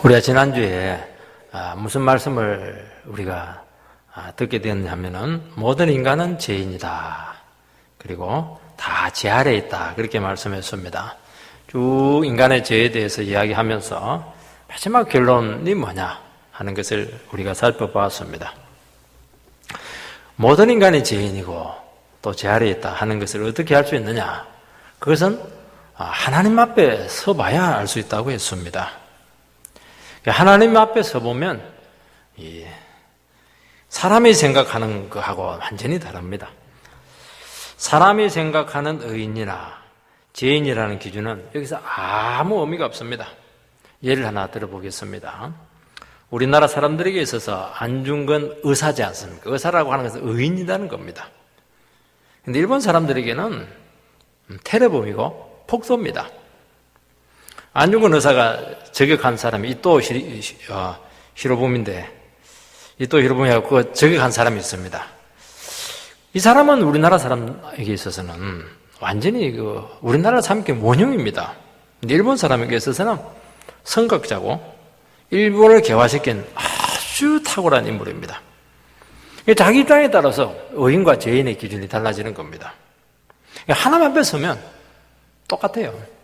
우리가 지난주에 무슨 말씀을 우리가 듣게 되었냐면은 모든 인간은 죄인이다. 그리고 다 죄 아래에 있다. 그렇게 말씀했습니다. 쭉 인간의 죄에 대해서 이야기하면서 마지막 결론이 뭐냐 하는 것을 우리가 살펴보았습니다. 모든 인간이 죄인이고 또 죄 아래에 있다 하는 것을 어떻게 할 수 있느냐? 그것은 하나님 앞에 서봐야 알 수 있다고 했습니다. 하나님 앞에 서보면 사람이 생각하는 것하고 완전히 다릅니다. 사람이 생각하는 의인이나 죄인이라는 기준은 여기서 아무 의미가 없습니다. 예를 하나 들어보겠습니다. 우리나라 사람들에게 있어서 안중근 의사지 않습니까? 의사라고 하는 것은 의인이라는 겁니다. 그런데 일본 사람들에게는 테러범이고 폭도입니다. 안중근 의사가 저격한 사람이 이토 히로부미인데, 이토 히로부미하고 그 저격한 사람이 있습니다. 이 사람은 우리나라 사람에게 있어서는 완전히 우리나라 사람께 원흉입니다. 근데 일본 사람에게 있어서는 선각자고 일본을 개화시킨 아주 탁월한 인물입니다. 자기 입장에 따라서 의인과 죄인의 기준이 달라지는 겁니다. 하나님 앞에 서면 똑같아요.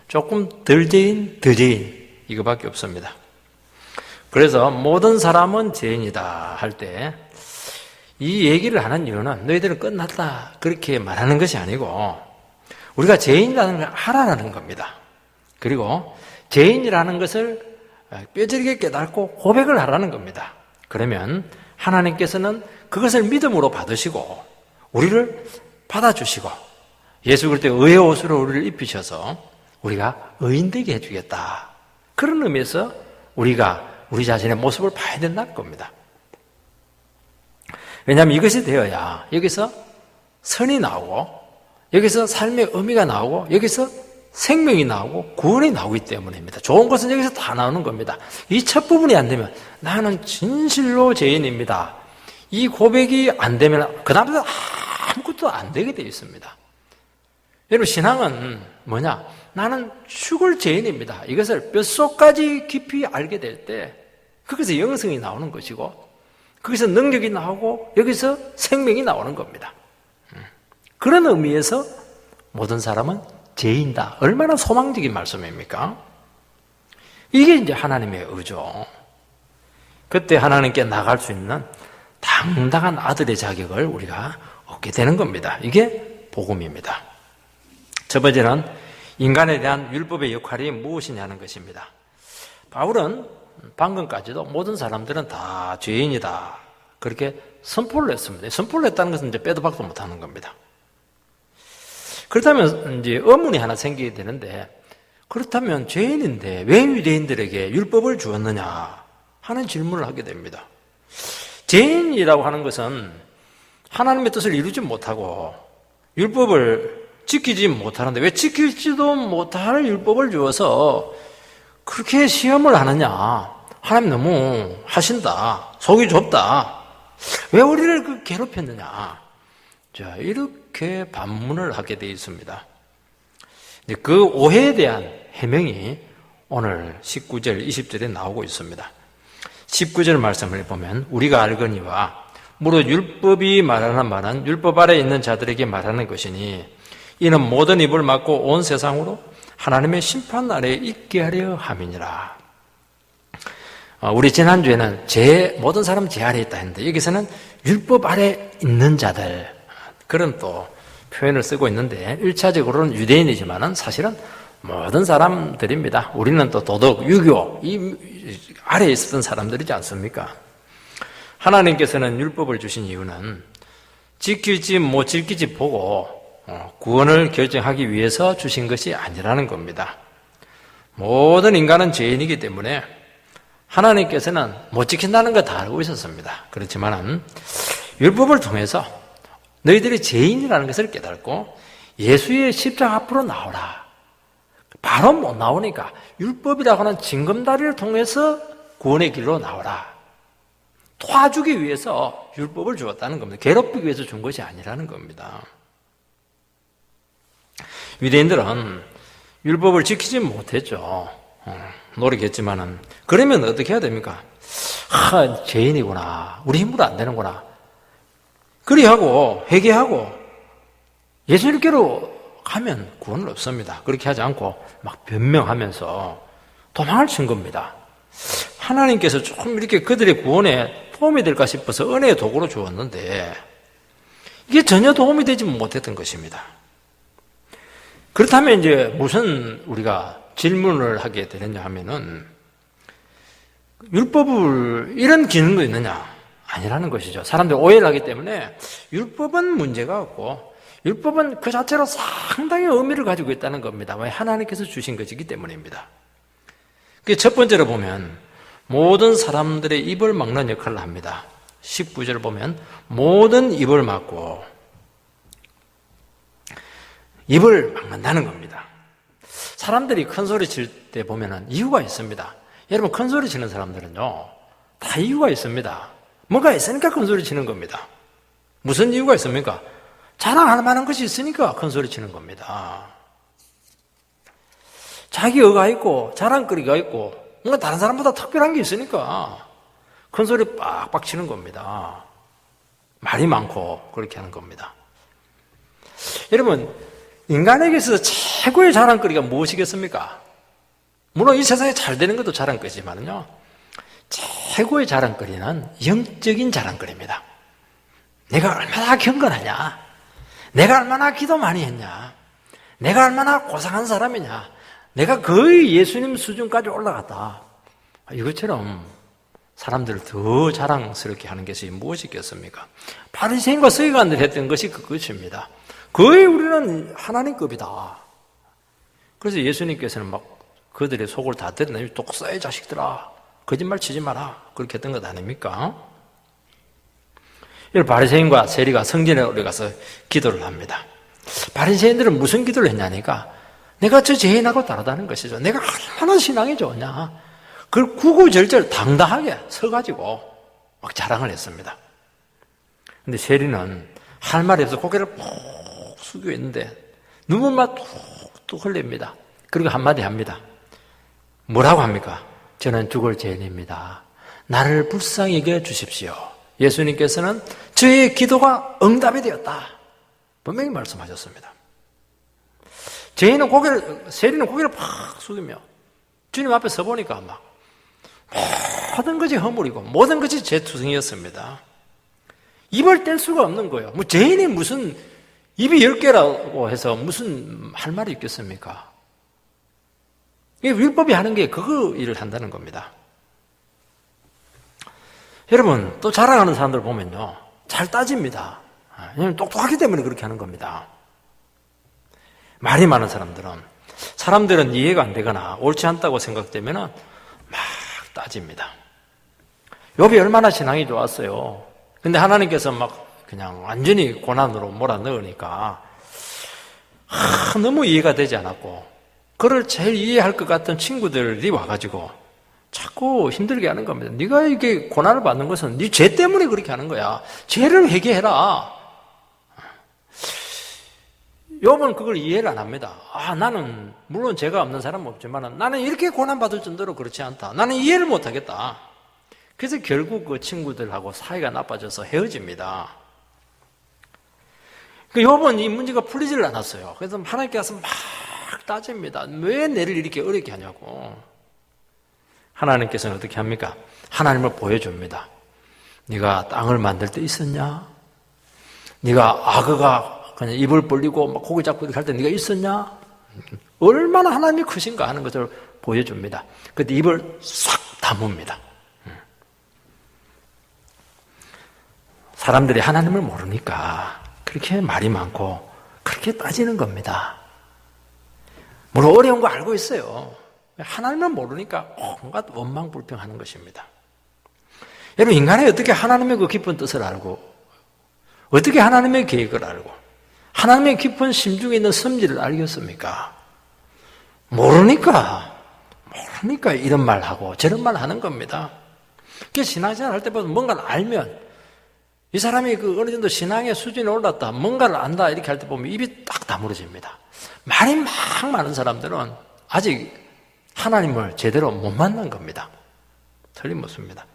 조금 덜 죄인, 더 죄인 이거밖에 없습니다. 그래서 모든 사람은 죄인이다 할 때 이 얘기를 하는 이유는 너희들은 끝났다 그렇게 말하는 것이 아니고 우리가 죄인이라는 걸 알아라는 겁니다. 그리고 죄인이라는 것을 뼈저리게 깨닫고 고백을 하라는 겁니다. 그러면 하나님께서는 그것을 믿음으로 받으시고 우리를 받아주시고 예수 그리스도의 의의 옷으로 우리를 입히셔서 우리가 의인되게 해주겠다. 그런 의미에서 우리가 우리 자신의 모습을 봐야 된다는 겁니다. 왜냐하면 이것이 되어야 여기서 선이 나오고 여기서 삶의 의미가 나오고 여기서 생명이 나오고 구원이 나오기 때문입니다. 좋은 것은 여기서 다 나오는 겁니다. 이 첫 부분이 안 되면 나는 진실로 죄인입니다. 이 고백이 안 되면 그 다음부터 아무것도 안 되게 되어 있습니다. 여러분 신앙은 뭐냐? 나는 죽을 죄인입니다. 이것을 뼛속까지 깊이 알게 될 때 거기서 영성이 나오는 것이고 거기서 능력이 나오고 여기서 생명이 나오는 겁니다. 그런 의미에서 모든 사람은 죄인이다. 얼마나 소망적인 말씀입니까? 이게 이제 하나님의 의죠. 그때 하나님께 나갈 수 있는 당당한 아들의 자격을 우리가 얻게 되는 겁니다. 이게 복음입니다. 첫 번째는 인간에 대한 율법의 역할이 무엇이냐는 것입니다. 바울은 방금까지도 모든 사람들은 다 죄인이다. 그렇게 선포를 했습니다. 선포를 했다는 것은 이제 빼도 박도 못하는 겁니다. 그렇다면 이제 의문이 하나 생기게 되는데, 그렇다면 죄인인데 왜 유대인들에게 율법을 주었느냐 하는 질문을 하게 됩니다. 죄인이라고 하는 것은 하나님의 뜻을 이루지 못하고 율법을 지키지 못하는데 왜 지킬지도 못할 율법을 주어서 그렇게 시험을 하느냐? 하나님 너무 하신다. 속이 좁다. 왜 우리를 괴롭혔느냐? 자, 이렇게 반문을 하게 되어 있습니다. 그 오해에 대한 해명이 오늘 19절, 20절에 나오고 있습니다. 19절 말씀을 보면 우리가 알거니와 무릇 율법이 말하는 말은 율법 아래에 있는 자들에게 말하는 것이니 이는 모든 입을 막고 온 세상으로 하나님의 심판 아래에 있게 하려 함이니라. 우리 지난주에는 모든 사람은 죄 아래에 있다 했는데 여기서는 율법 아래에 있는 자들 그런 또 표현을 쓰고 있는데 1차적으로는 유대인이지만은 사실은 모든 사람들입니다. 우리는 또 도덕, 유교 이 아래에 있었던 사람들이지 않습니까? 하나님께서는 율법을 주신 이유는 지킬지 못 지킬지 보고 구원을 결정하기 위해서 주신 것이 아니라는 겁니다. 모든 인간은 죄인이기 때문에 하나님께서는 못 지킨다는 거 다 알고 있었습니다. 그렇지만 율법을 통해서 너희들이 죄인이라는 것을 깨닫고 예수의 십자가 앞으로 나오라. 바로 못 나오니까 율법이라고 하는 징검다리를 통해서 구원의 길로 나오라. 도와주기 위해서 율법을 주었다는 겁니다. 괴롭히기 위해서 준 것이 아니라는 겁니다. 유대인들은 율법을 지키지 못했죠. 노력했지만은, 그러면 어떻게 해야 됩니까? 죄인이구나. 우리 힘으로 안 되는구나. 그리하고, 회개하고, 예수님께로 가면 구원은 없습니다. 그렇게 하지 않고, 막 변명하면서 도망을 친 겁니다. 하나님께서 조금 이렇게 그들의 구원에 도움이 될까 싶어서 은혜의 도구로 주었는데, 이게 전혀 도움이 되지 못했던 것입니다. 그렇다면 이제 무슨 우리가 질문을 하게 되느냐 하면은, 율법을 이런 기능도 있느냐? 아니라는 것이죠. 사람들이 오해를 하기 때문에 율법은 문제가 없고, 율법은 그 자체로 상당히 의미를 가지고 있다는 겁니다. 왜? 하나님께서 주신 것이기 때문입니다. 첫 번째로 보면 모든 사람들의 입을 막는 역할을 합니다. 19절을 보면 모든 입을 막고 입을 막는다는 겁니다. 사람들이 큰 소리 칠 때 보면 이유가 있습니다. 여러분, 큰 소리 치는 사람들은요, 다 이유가 있습니다. 뭔가 있으니까 큰 소리 치는 겁니다. 무슨 이유가 있습니까? 자랑할 만한 것이 있으니까 큰 소리 치는 겁니다. 자기 의가 있고 자랑거리가 있고 뭔가 다른 사람보다 특별한 게 있으니까 큰 소리 빡빡 치는 겁니다. 말이 많고 그렇게 하는 겁니다. 여러분, 인간에게서 최고의 자랑거리가 무엇이겠습니까? 물론 이 세상에 잘 되는 것도 자랑거리지만요, 최고의 자랑거리는 영적인 자랑거리입니다. 내가 얼마나 경건하냐, 내가 얼마나 기도 많이 했냐, 내가 얼마나 고상한 사람이냐, 내가 거의 예수님 수준까지 올라갔다. 이것처럼 사람들을 더 자랑스럽게 하는 것이 무엇이겠습니까? 바리새인과 서기관들이 했던 것이 그것입니다. 거의 우리는 하나님급이다. 그래서 예수님께서는 막 그들의 속을 다 드러내고 독사의 자식들아, 거짓말 치지 마라, 그렇게 했던 것 아닙니까? 바리새인과 세리가 성전에 올라가서 기도를 합니다. 바리새인들은 무슨 기도를 했냐니까, 내가 저 죄인하고 다르다는 것이죠. 내가 얼마나 신앙이 좋냐, 그걸 구구절절 당당하게 서가지고 막 자랑을 했습니다. 근데 세리는 할 말이 없어 고개를 푹 숙이고 있는데 눈물만 툭툭 흘립니다. 그리고 한마디 합니다. 뭐라고 합니까? 저는 죽을 죄인입니다. 나를 불쌍히 여겨 주십시오. 예수님께서는 저의 기도가 응답이 되었다, 분명히 말씀하셨습니다. 세리는 고개를 팍 숙이며 주님 앞에 서보니까 막 모든 것이 허물이고 모든 것이 죄투성이었습니다. 입을 뗄 수가 없는 거예요. 뭐 죄인이 무슨 입이 10개라고 해서 무슨 할 말이 있겠습니까? 이게 율법이 하는 게 그거 일을 한다는 겁니다. 여러분, 또 자랑하는 사람들 보면요, 잘 따집니다. 왜냐하면 똑똑하기 때문에 그렇게 하는 겁니다. 말이 많은 사람들은 이해가 안 되거나 옳지 않다고 생각되면 막 따집니다. 욥이 얼마나 신앙이 좋았어요. 근데 하나님께서 막 그냥 완전히 고난으로 몰아넣으니까 너무 이해가 되지 않았고, 그를 제일 이해할 것 같은 친구들이 와가지고 자꾸 힘들게 하는 겁니다. 네가 이게 고난을 받는 것은 네 죄 때문에 그렇게 하는 거야. 죄를 회개해라. 욥은 그걸 이해를 안 합니다. 나는 물론 죄가 없는 사람은 없지만 나는 이렇게 고난받을 정도로 그렇지 않다. 나는 이해를 못하겠다. 그래서 결국 그 친구들하고 사이가 나빠져서 헤어집니다. 욥은 이 문제가 풀리지를 않았어요. 그래서 하나님께서 막 따집니다. 왜 내를 이렇게 어렵게 하냐고. 하나님께서는 어떻게 합니까? 하나님을 보여줍니다. 네가 땅을 만들 때 있었냐? 네가 악어가 그냥 입을 벌리고 막 고기 잡고 이렇게 할 때 네가 있었냐? 얼마나 하나님이 크신가 하는 것을 보여줍니다. 그때 입을 싹 다뭅니다. 사람들이 하나님을 모르니까 그렇게 말이 많고 그렇게 따지는 겁니다. 물론 어려운 거 알고 있어요. 하나님을 모르니까 온갖 원망불평하는 것입니다. 여러분, 인간이 어떻게 하나님의 그 깊은 뜻을 알고, 어떻게 하나님의 계획을 알고, 하나님의 깊은 심중에 있는 섭리를 알겠습니까? 모르니까 이런 말 하고 저런 말 하는 겁니다. 그래서 신앙생활 할 때보다 뭔가를 알면, 이 사람이 그 어느 정도 신앙의 수준에 올랐다, 뭔가를 안다, 이렇게 할 때 보면 입이 딱 다물어집니다. 말이 막 많은 사람들은 아직 하나님을 제대로 못 만난 겁니다. 틀림없습니다.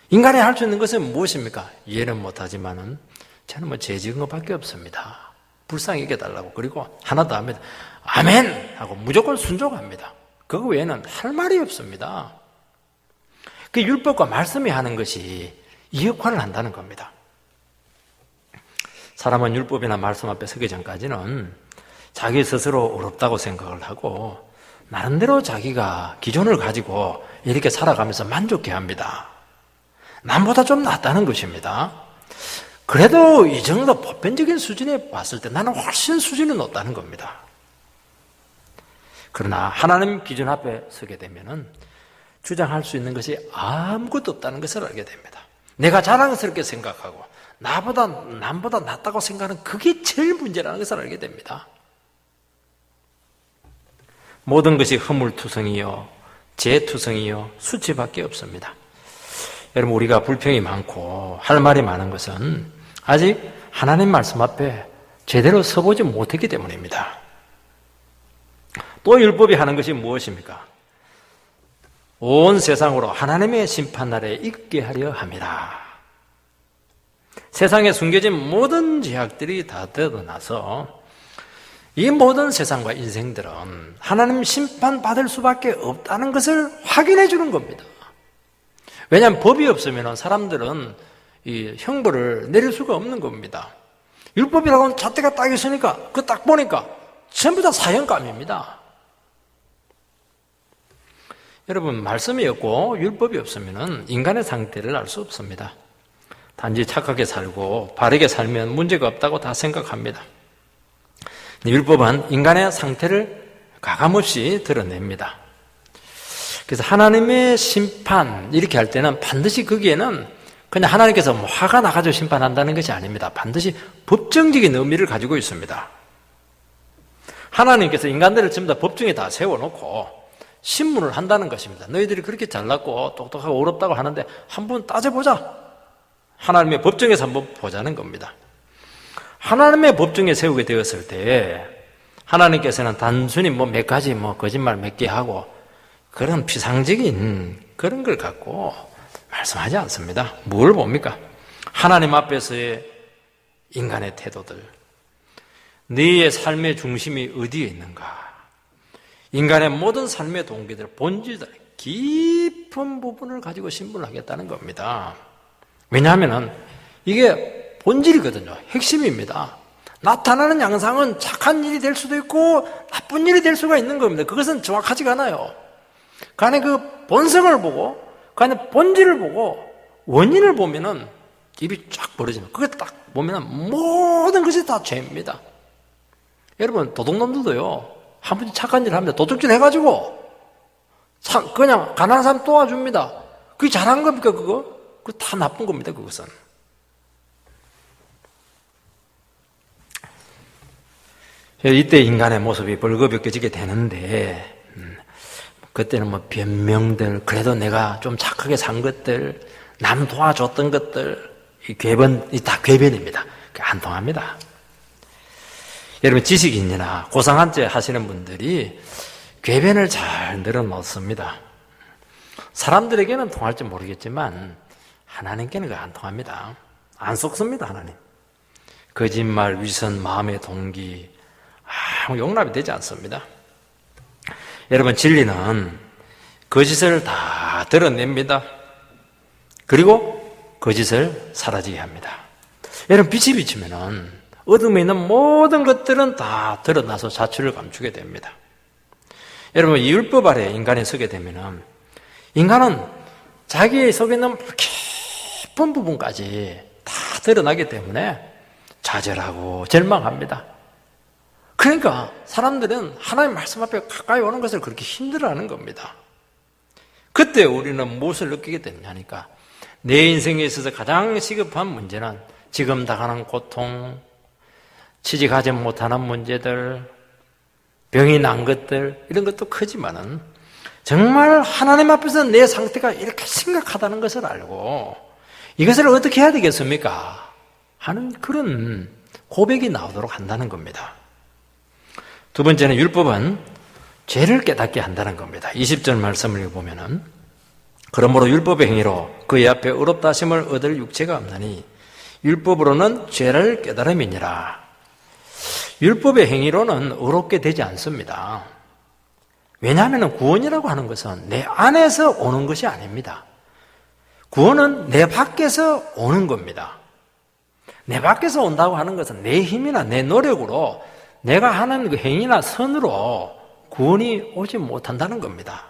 인간이 할 수 있는 것은 무엇입니까? 이해는 못하지만은 저는 죄 지은 것밖에 없습니다. 불쌍히 여겨달라고. 그리고 하나 더 합니다. 아멘! 하고 무조건 순종합니다. 그거 외에는 할 말이 없습니다. 그 율법과 말씀이 하는 것이 이 역할을 한다는 겁니다. 사람은 율법이나 말씀 앞에 서기 전까지는 자기 스스로 어렵다고 생각을 하고 나름대로 자기가 기존을 가지고 이렇게 살아가면서 만족해합니다. 남보다 좀 낫다는 것입니다. 그래도 이 정도 보편적인 수준에 봤을 때 나는 훨씬 수준이 높다는 겁니다. 그러나 하나님 기준 앞에 서게 되면은 주장할 수 있는 것이 아무것도 없다는 것을 알게 됩니다. 내가 자랑스럽게 생각하고 남보다 낫다고 생각하는 그게 제일 문제라는 것을 알게 됩니다. 모든 것이 허물투성이요, 죄투성이요, 수치밖에 없습니다. 여러분, 우리가 불평이 많고 할 말이 많은 것은 아직 하나님 말씀 앞에 제대로 서보지 못했기 때문입니다. 또 율법이 하는 것이 무엇입니까? 온 세상으로 하나님의 심판날에 있게 하려 함이라. 세상에 숨겨진 모든 죄악들이 다 드러나서 이 모든 세상과 인생들은 하나님 심판받을 수밖에 없다는 것을 확인해 주는 겁니다. 왜냐하면 법이 없으면 사람들은 이 형벌을 내릴 수가 없는 겁니다. 율법이라고 하면 잣대가 딱 있으니까 그 딱 보니까 전부 다 사형감입니다. 여러분, 말씀이 없고 율법이 없으면 인간의 상태를 알 수 없습니다. 단지 착하게 살고 바르게 살면 문제가 없다고 다 생각합니다. 율법은 인간의 상태를 가감없이 드러냅니다. 그래서 하나님의 심판 이렇게 할 때는 반드시 거기에는 그냥 하나님께서 화가 나가지고 심판한다는 것이 아닙니다. 반드시 법정적인 의미를 가지고 있습니다. 하나님께서 인간들을 전부 다 법정에 다 세워놓고 신문을 한다는 것입니다. 너희들이 그렇게 잘났고 똑똑하고 어렵다고 하는데 한번 따져보자. 하나님의 법정에서 한번 보자는 겁니다. 하나님의 법정에 세우게 되었을 때 하나님께서는 단순히 몇 가지 거짓말 몇 개 하고 그런 피상적인 그런 걸 갖고 말씀하지 않습니다. 뭘 봅니까? 하나님 앞에서의 인간의 태도들, 너의 삶의 중심이 어디에 있는가? 인간의 모든 삶의 동기들, 본질들, 깊은 부분을 가지고 신문을 하겠다는 겁니다. 왜냐하면 이게 본질이거든요. 핵심입니다. 나타나는 양상은 착한 일이 될 수도 있고 나쁜 일이 될 수가 있는 겁니다. 그것은 정확하지가 않아요. 그 안에 그 본성을 보고 그 안에 본질을 보고 원인을 보면은 입이 쫙 벌어집니다. 그걸 딱 보면은 모든 것이 다 죄입니다. 여러분, 도둑놈들도요, 한 번씩 착한 일을 합니다. 도둑질 해가지고 그냥 가난한 사람 도와줍니다. 그게 잘한 겁니까, 그거? 그거 다 나쁜 겁니다, 그것은. 이때 인간의 모습이 벌거벗겨지게 되는데 그때는 변명들, 그래도 내가 좀 착하게 산 것들, 남 도와줬던 것들, 다 궤변입니다. 안 통합니다. 여러분, 지식인이나 고상한죄 하시는 분들이 궤변을 잘 늘어놓습니다. 사람들에게는 통할지 모르겠지만 하나님께는 그거 안 통합니다. 안 속습니다, 하나님. 거짓말, 위선, 마음의 동기 아무 용납이 되지 않습니다. 여러분, 진리는 거짓을 다 드러냅니다. 그리고 거짓을 사라지게 합니다. 여러분, 빛이 비치면은 어둠에 있는 모든 것들은 다 드러나서 자취를 감추게 됩니다. 여러분, 이 율법 아래 인간이 서게 되면은 인간은 자기 속에 있는 깊은 부분까지 다 드러나기 때문에 좌절하고 절망합니다. 그러니까 사람들은 하나님 말씀 앞에 가까이 오는 것을 그렇게 힘들어하는 겁니다. 그때 우리는 무엇을 느끼게 되냐니까 내 인생에 있어서 가장 시급한 문제는 지금 당하는 고통, 취직하지 못하는 문제들, 병이 난 것들, 이런 것도 크지만은 정말 하나님 앞에서 내 상태가 이렇게 심각하다는 것을 알고 이것을 어떻게 해야 되겠습니까? 하는 그런 고백이 나오도록 한다는 겁니다. 두 번째는 율법은 죄를 깨닫게 한다는 겁니다. 20절 말씀을 보면은 그러므로 율법의 행위로 그의 앞에 의롭다 하심을 얻을 육체가 없나니 율법으로는 죄를 깨달음이니라. 율법의 행위로는 의롭게 되지 않습니다. 왜냐하면 구원이라고 하는 것은 내 안에서 오는 것이 아닙니다. 구원은 내 밖에서 오는 겁니다. 내 밖에서 온다고 하는 것은 내 힘이나 내 노력으로 내가 하는 그 행위나 선으로 구원이 오지 못한다는 겁니다.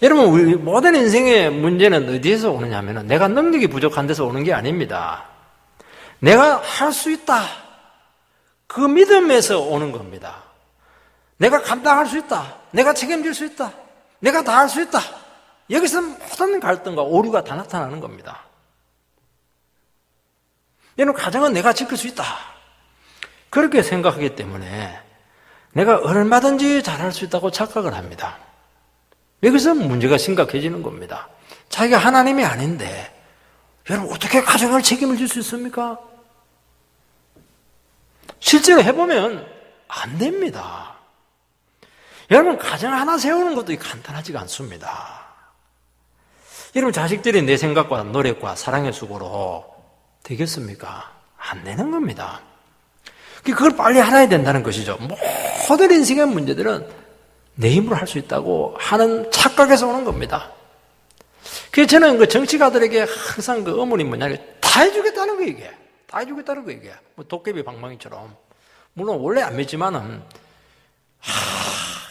여러분, 우리 모든 인생의 문제는 어디에서 오느냐 하면 내가 능력이 부족한 데서 오는 게 아닙니다. 내가 할 수 있다. 그 믿음에서 오는 겁니다. 내가 감당할 수 있다. 내가 책임질 수 있다. 내가 다 할 수 있다. 여기서 모든 갈등과 오류가 다 나타나는 겁니다. 여러분, 가정은 내가 지킬 수 있다. 그렇게 생각하기 때문에 내가 얼마든지 잘할 수 있다고 착각을 합니다. 여기서 문제가 심각해지는 겁니다. 자기가 하나님이 아닌데 여러분 어떻게 가정을 책임을 질 수 있습니까? 실제로 해보면 안 됩니다. 여러분 가정 하나 세우는 것도 간단하지가 않습니다. 여러분 자식들이 내 생각과 노력과 사랑의 수고로 되겠습니까? 안 되는 겁니다. 그걸 빨리 알아야 된다는 것이죠. 모든 인생의 문제들은 내 힘으로 할 수 있다고 하는 착각에서 오는 겁니다. 그래서 저는 그 정치가들에게 항상 그 어머니 뭐냐면 다 해주겠다는 거 이게. 다 해주겠다는 거 이게. 뭐 도깨비 방망이처럼. 물론 원래 안 믿지만은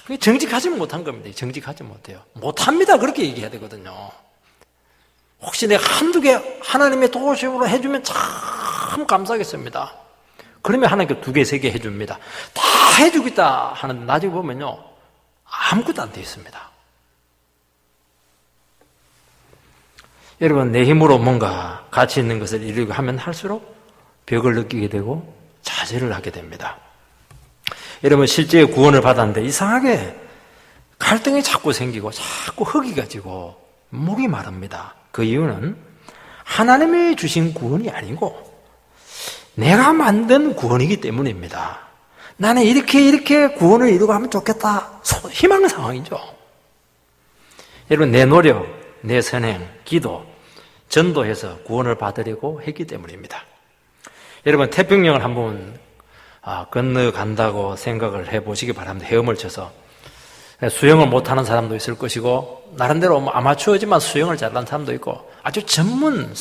그게 정직하지 못한 겁니다. 정직하지 못해요. 못합니다. 그렇게 얘기해야 되거든요. 혹시 내가 한두 개 하나님의 도우심으로 해주면 참 감사하겠습니다. 그러면 하나님께 2개, 3개 해줍니다. 다 해주겠다 하는데 나중에 보면요. 아무것도 안 돼 있습니다. 여러분 내 힘으로 뭔가 가치 있는 것을 이루려고 하면 할수록 벽을 느끼게 되고 자제를 하게 됩니다. 여러분 실제 구원을 받았는데 이상하게 갈등이 자꾸 생기고 자꾸 흙이 가지고 목이 마릅니다. 그 이유는 하나님이 주신 구원이 아니고 내가 만든 구원이기 때문입니다. 나는 이렇게 구원을 이루고 하면 좋겠다. 희망 상황이죠. 여러분 내 노력, 내 선행, 기도, 전도해서 구원을 받으려고 했기 때문입니다. 여러분 태평양을 한번 건너간다고 생각을 해보시기 바랍니다. 헤엄을 쳐서 수영을 못하는 사람도 있을 것이고 나름대로 아마추어지만 수영을 잘하는 사람도 있고 아주 전문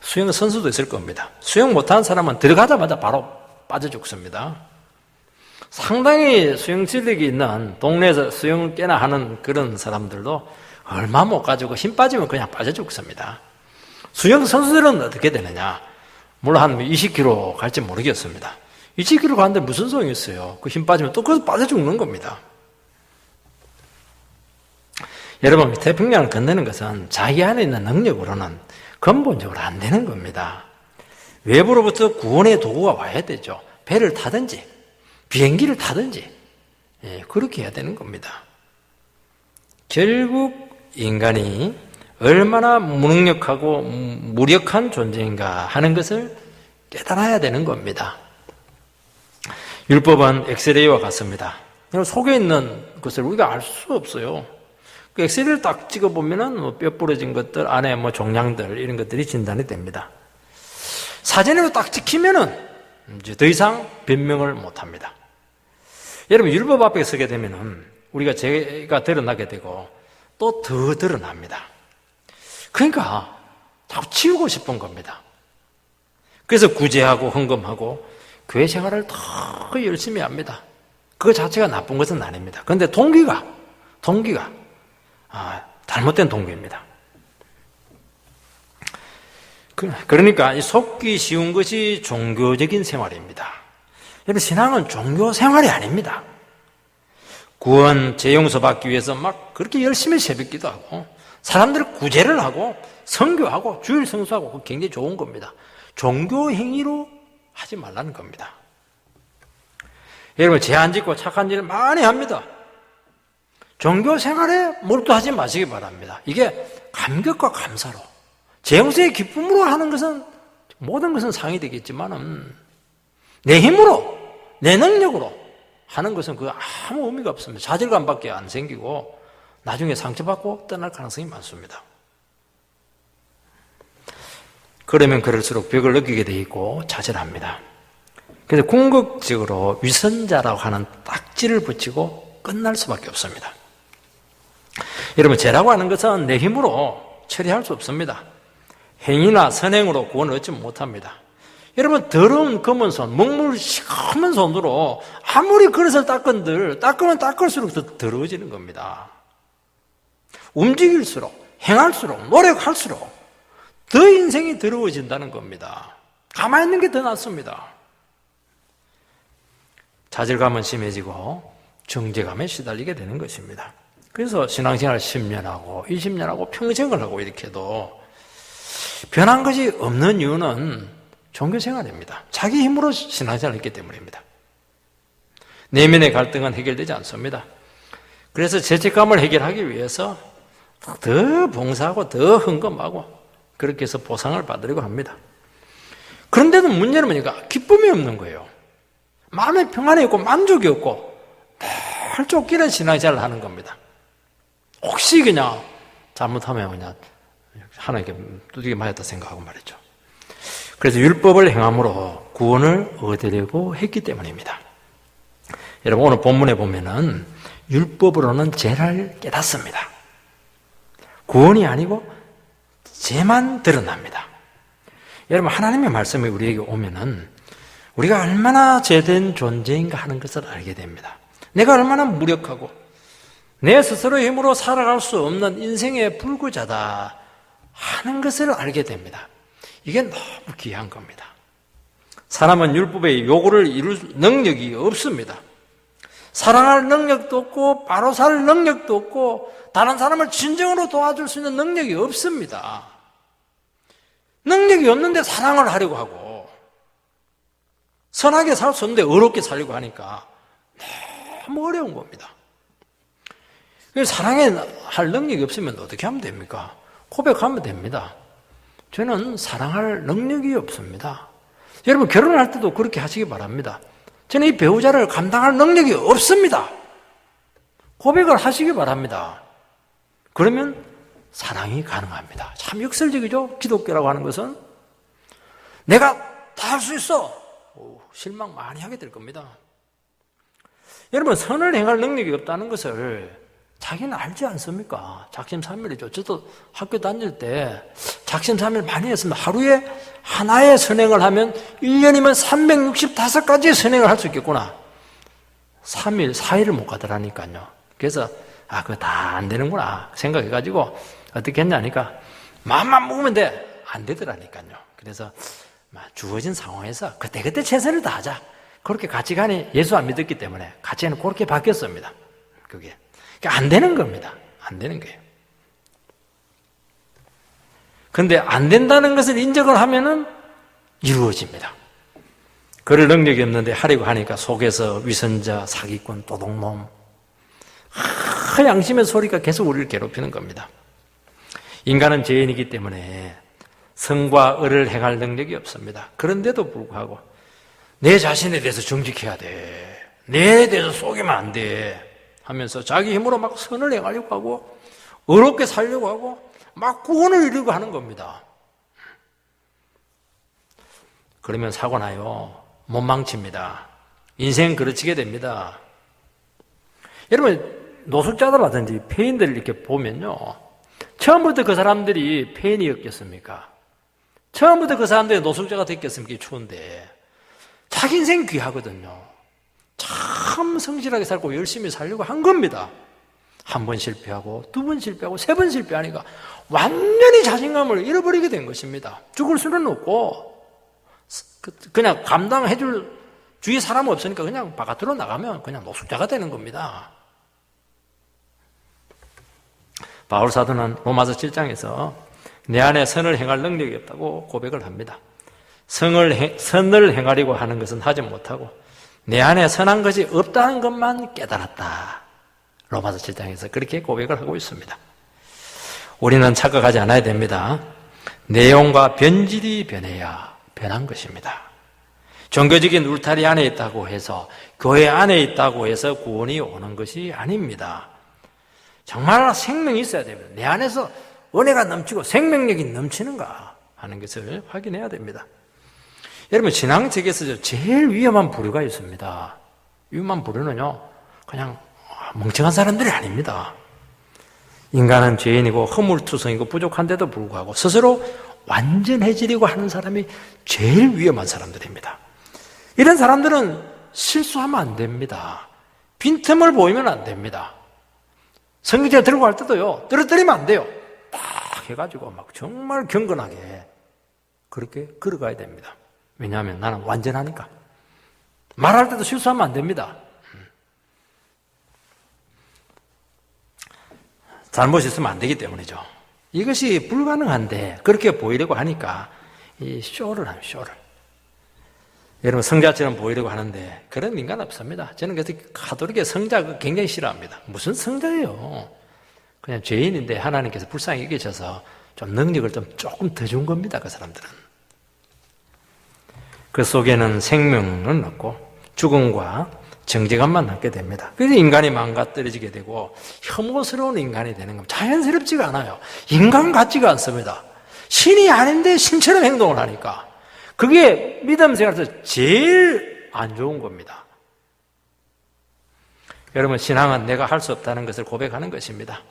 수영 선수도 있을 겁니다. 수영 못하는 사람은 들어가자마자 바로 빠져 죽습니다. 상당히 수영 실력이 있는 동네에서 수영을 꽤나 하는 그런 사람들도 얼마 못 가지고 힘 빠지면 그냥 빠져 죽습니다. 수영 선수들은 어떻게 되느냐? 물론 한 20km 갈지 모르겠습니다. 20km 가는데 무슨 소용이 있어요? 그 힘 빠지면 또 거기서 빠져 죽는 겁니다. 여러분 태평양을 건너는 것은 자기 안에 있는 능력으로는 근본적으로 안 되는 겁니다. 외부로부터 구원의 도구가 와야 되죠. 배를 타든지 비행기를 타든지 그렇게 해야 되는 겁니다. 결국 인간이 얼마나 무능력하고 무력한 존재인가 하는 것을 깨달아야 되는 겁니다. 율법은 엑스레이와 같습니다. 속에 있는 것을 우리가 알 수 없어요. 그 엑스레이를 딱 찍어보면은 뼈 부러진 것들, 안에 종양들, 이런 것들이 진단이 됩니다. 사진으로 딱 찍히면은 이제 더 이상 변명을 못 합니다. 여러분, 율법 앞에 서게 되면은 우리가 죄가 드러나게 되고 또 더 드러납니다. 그러니까 자꾸 치우고 싶은 겁니다. 그래서 구제하고 헌금하고 교회 생활을 더 열심히 합니다. 그 자체가 나쁜 것은 아닙니다. 그런데 동기가 잘못된 동기입니다. 그러니까 이 속기 쉬운 것이 종교적인 생활입니다. 여러분, 신앙은 종교 생활이 아닙니다. 구원, 재용서 받기 위해서 막 그렇게 열심히 새벽기도 하고 사람들을 구제를 하고 선교하고 주일 성수하고 굉장히 좋은 겁니다. 종교 행위로 하지 말라는 겁니다. 여러분, 죄 안 짓고 착한 일을 많이 합니다. 종교 생활에 몰두하지 마시기 바랍니다. 이게 감격과 감사로 재용서의 기쁨으로 하는 것은 모든 것은 상이 되겠지만 내 힘으로 내 능력으로 하는 것은 그 아무 의미가 없습니다. 좌절감밖에 안 생기고 나중에 상처받고 떠날 가능성이 많습니다. 그러면 그럴수록 벽을 느끼게 돼 있고 좌절합니다. 그래서 궁극적으로 위선자라고 하는 딱지를 붙이고 끝날 수밖에 없습니다. 여러분, 죄라고 하는 것은 내 힘으로 처리할 수 없습니다. 행위나 선행으로 구원을 얻지 못합니다. 여러분, 더러운 검은 손, 먹물 시커먼 손으로 아무리 그릇을 닦으면 닦을수록 더 더러워지는 겁니다. 움직일수록, 행할수록, 노력할수록 더 인생이 더러워진다는 겁니다. 가만히 있는 게 더 낫습니다. 좌절감은 심해지고 정죄감에 시달리게 되는 것입니다. 그래서 신앙생활 10년하고 20년하고 평생을 하고 이렇게 해도 변한 것이 없는 이유는 종교생활입니다. 자기 힘으로 신앙생활을 했기 때문입니다. 내면의 갈등은 해결되지 않습니다. 그래서 죄책감을 해결하기 위해서 더 봉사하고 더 헌금하고 그렇게 해서 보상을 받으려고 합니다. 그런데도 문제는 뭐니까 기쁨이 없는 거예요. 마음에 평안이 없고 만족이 없고 늘 쫓기는 신앙생활을 하는 겁니다. 혹시 그냥 잘못하면 그냥 하나님께 두들겨 맞았다 생각하고 말이죠. 그래서 율법을 행함으로 구원을 얻으려고 했기 때문입니다. 여러분, 오늘 본문에 보면은 율법으로는 죄를 깨닫습니다. 구원이 아니고 죄만 드러납니다. 여러분, 하나님의 말씀이 우리에게 오면은 우리가 얼마나 죄된 존재인가 하는 것을 알게 됩니다. 내가 얼마나 무력하고 내 스스로의 힘으로 살아갈 수 없는 인생의 불구자다 하는 것을 알게 됩니다. 이게 너무 귀한 겁니다. 사람은 율법의 요구를 이룰 능력이 없습니다. 사랑할 능력도 없고 바로 살 능력도 없고 다른 사람을 진정으로 도와줄 수 있는 능력이 없습니다. 능력이 없는데 사랑을 하려고 하고 선하게 살 수 없는데 어렵게 살려고 하니까 너무 어려운 겁니다. 사랑할 능력이 없으면 어떻게 하면 됩니까? 고백하면 됩니다. 저는 사랑할 능력이 없습니다. 여러분, 결혼할 때도 그렇게 하시기 바랍니다. 저는 이 배우자를 감당할 능력이 없습니다. 고백을 하시기 바랍니다. 그러면 사랑이 가능합니다. 참 역설적이죠? 기독교라고 하는 것은 내가 다 할 수 있어. 실망 많이 하게 될 겁니다. 여러분, 선을 행할 능력이 없다는 것을 자기는 알지 않습니까? 작심삼일이죠. 저도 학교 다닐 때 작심삼일 많이 했습니다. 하루에 하나의 선행을 하면 1년이면 365가지의 선행을 할 수 있겠구나. 3일, 4일을 못 가더라니까요. 그래서 그거 다 안 되는구나 생각해가지고 어떻게 했냐니까 마음만 먹으면 돼. 안 되더라니까요. 그래서 주어진 상황에서 그때그때 최선을 다하자. 그렇게 가치관이 예수 안 믿었기 때문에 가치관이 그렇게 바뀌었습니다. 그게 안 되는 겁니다. 안 되는 거예요. 그런데 안 된다는 것을 인정을 하면은 이루어집니다. 그럴 능력이 없는데 하려고 하니까 속에서 위선자, 사기꾼, 도둑놈, 양심의 소리가 계속 우리를 괴롭히는 겁니다. 인간은 죄인이기 때문에 성과 을을 행할 능력이 없습니다. 그런데도 불구하고 내 자신에 대해서 정직해야 돼. 내에 대해서 속이면 안 돼. 하면서 자기 힘으로 막 선을 행하려고 하고 어렵게 살려고 하고 막 구원을 이루려고 하는 겁니다. 그러면 사고 나요. 못 망칩니다. 인생 그르치게 됩니다. 여러분, 노숙자들라든지 폐인들을 이렇게 보면요, 처음부터 그 사람들이 폐인이었겠습니까? 처음부터 그 사람들이 노숙자가 됐겠습니까? 추운데 자기 인생 귀하거든요. 참 성실하게 살고 열심히 살려고 한 겁니다. 한 번 실패하고 두 번 실패하고 세 번 실패하니까 완전히 자신감을 잃어버리게 된 것입니다. 죽을 수는 없고 그냥 감당해줄 주위 사람 없으니까 그냥 바깥으로 나가면 그냥 노숙자가 되는 겁니다. 바울 사도는 로마서 7장에서 내 안에 선을 행할 능력이 없다고 고백을 합니다. 선을 행하려고 하는 것은 하지 못하고 내 안에 선한 것이 없다는 것만 깨달았다. 로마서 7장에서 그렇게 고백을 하고 있습니다. 우리는 착각하지 않아야 됩니다. 내용과 변질이 변해야 변한 것입니다. 종교적인 울타리 안에 있다고 해서, 교회 안에 있다고 해서 구원이 오는 것이 아닙니다. 정말 생명이 있어야 됩니다. 내 안에서 은혜가 넘치고 생명력이 넘치는가 하는 것을 확인해야 됩니다. 여러분, 신앙책에서 제일 위험한 부류가 있습니다. 위험한 부류는요, 그냥 멍청한 사람들이 아닙니다. 인간은 죄인이고 허물투성이고 부족한데도 불구하고 스스로 완전해지려고 하는 사람이 제일 위험한 사람들입니다. 이런 사람들은 실수하면 안 됩니다. 빈틈을 보이면 안 됩니다. 성경책 들고 갈 때도요, 떨어뜨리면 안 돼요. 딱 해가지고 막 정말 경건하게 그렇게 걸어가야 됩니다. 왜냐하면 나는 완전하니까. 말할 때도 실수하면 안 됩니다. 잘못이 있으면 안 되기 때문이죠. 이것이 불가능한데 그렇게 보이려고 하니까 이 쇼를 하면 쇼를. 여러분, 성자처럼 보이려고 하는데 그런 인간 없습니다. 저는 그래서 가톨릭의 성자 굉장히 싫어합니다. 무슨 성자예요? 그냥 죄인인데 하나님께서 불쌍히 여기셔서 좀 능력을 좀 조금 더 준 겁니다. 그 사람들은. 그 속에는 생명은 없고 죽음과 정죄감만 남게 됩니다. 그래서 인간이 망가뜨려지게 되고 혐오스러운 인간이 되는 겁니다. 자연스럽지가 않아요. 인간 같지가 않습니다. 신이 아닌데 신처럼 행동을 하니까 그게 믿음 생활에서 제일 안 좋은 겁니다. 여러분, 신앙은 내가 할 수 없다는 것을 고백하는 것입니다.